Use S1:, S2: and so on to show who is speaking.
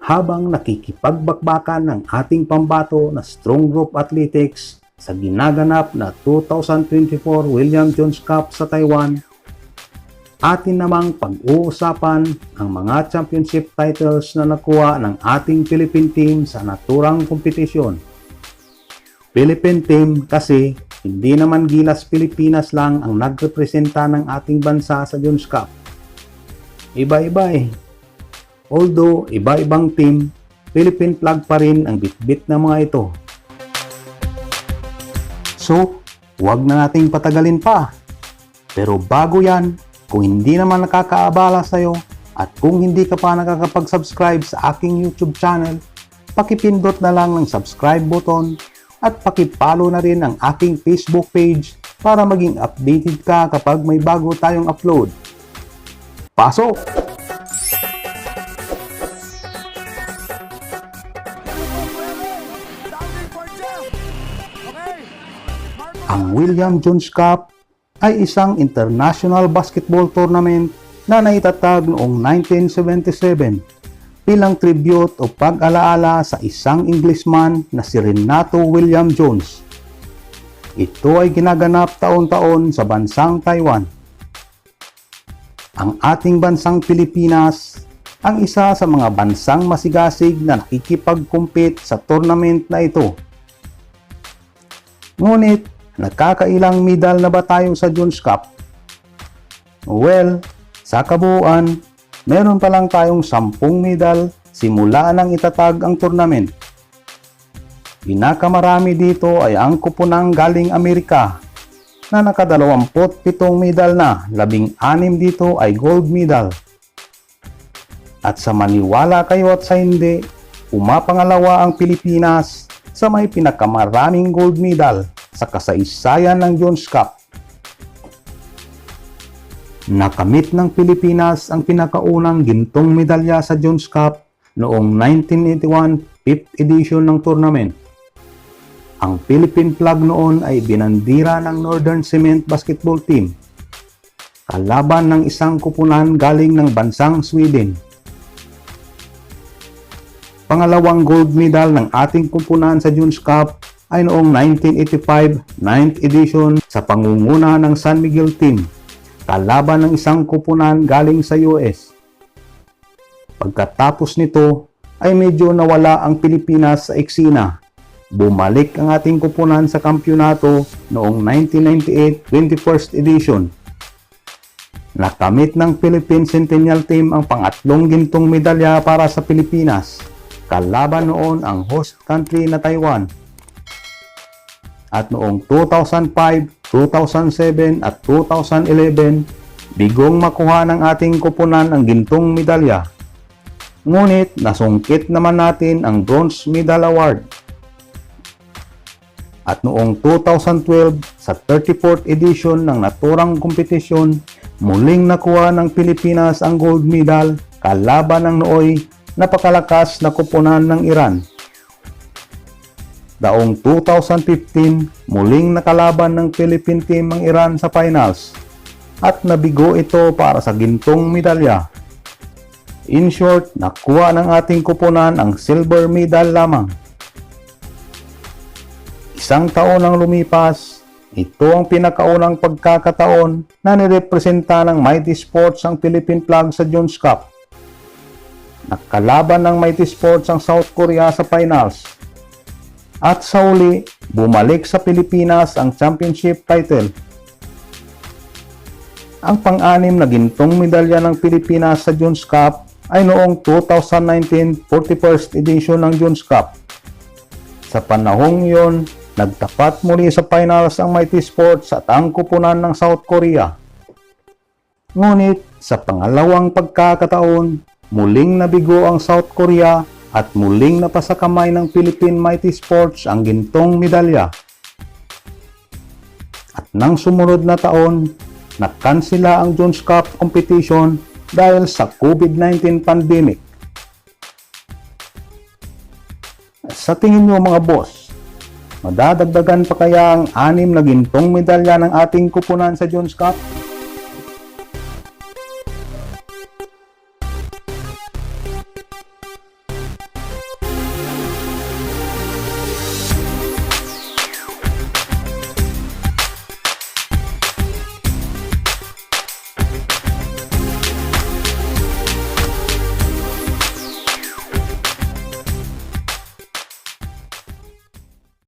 S1: habang nakikipagbakbakan ng ating pambato na Strong Group Athletics sa ginaganap na 2024 William Jones Cup sa Taiwan. Atin namang pag-uusapan ang mga championship titles na nakuha ng ating Philippine team sa naturang kompetisyon. Philippine team kasi hindi naman gilas Pilipinas lang ang nagrepresenta ng ating bansa sa Jones Cup. Iba-iba eh. Although iba-ibang team, Philippine flag pa rin ang bitbit ng mga ito. So, huwag na nating patagalin pa. Pero bago yan, kung hindi naman nakakaabala sa'yo at kung hindi ka pa nakakapag-subscribe sa aking YouTube channel, pakipindot na lang ng subscribe button at pakipollow na rin ang aking Facebook page para maging updated ka kapag may bago tayong upload. Pasok! Ang William Jones Cup ay isang international basketball tournament na naitatag noong 1977 bilang tribute o pag-alaala sa isang Englishman na si Renato William Jones. Ito ay ginaganap taon-taon sa bansang Taiwan. Ang ating bansang Pilipinas ang isa sa mga bansang masigasig na nakikipag-compete sa tournament na ito. Ngunit, nagkakailang medal na ba tayo sa Jones Cup? Well, sa kabuuan, meron pa lang tayong 10 medal simula nang itatag ang tournament. Pinakamarami dito ay ang kupunang galing Amerika na naka-27 medal na, 16 dito ay gold medal. At sa maniwala kayo at sa hindi, pumapangalawa ang Pilipinas sa may pinakamaraming gold medal sa kasaysayan ng Jones Cup. Nakamit ng Pilipinas ang pinakaunang gintong medalya sa Jones Cup noong 1981 5th edition ng tournament. Ang Philippine flag noon ay binandira ng Northern Cement Basketball Team, kalaban ng isang kupunan galing ng bansang Sweden. Pangalawang gold medal ng ating kupunan sa Jones Cup ay noong 1985 9th edition sa pangunguna ng San Miguel Team, kalaban ng isang kupunan galing sa US. Pagkatapos nito ay medyo nawala ang Pilipinas sa eksena. Bumalik ang ating kupunan sa kampyonato noong 1998 21st edition. Nakamit ng Philippine Centennial Team ang pangatlong gintong medalya para sa Pilipinas, kalaban noon ang host country na Taiwan. At noong 2005, 2007 at 2011, bigong makuha ng ating kupunan ang gintong medalya. Ngunit nasungkit naman natin ang Bronze Medal Award. At noong 2012, sa 34th edition ng naturang kompetisyon, muling nakuha ng Pilipinas ang gold medal kalaban ng nooy napakalakas na kupunan ng Iran. Daong 2015, muling nakalaban ng Philippine team ang Iran sa finals at nabigo ito para sa gintong medalya. In short, nakuha ng ating kupunan ang silver medal lamang. Isang taon ang lumipas, ito ang pinakaunang pagkakataon na nirepresenta ng Mighty Sports ang Philippine flag sa Jones Cup. Nakalaban ng Mighty Sports ang South Korea sa finals. At sa uli, bumalik sa Pilipinas ang championship title. Ang pang-anim na gintong medalya ng Pilipinas sa Jones Cup ay noong 2019 41st edition ng Jones Cup. Sa panahong iyon, nagtapat muli sa finals ang Mighty Sports at ang kupunan ng South Korea. Ngunit sa pangalawang pagkakataon, muling nabigo ang South Korea at muling napasakamay ng Philippine Mighty Sports ang gintong medalya. At nang sumunod na taon, nakansela ang Jones Cup competition dahil sa COVID-19 pandemic. Sa tingin nyo mga boss, madadagdagan pa kaya ang 6 na gintong medalya ng ating kupunan sa Jones Cup?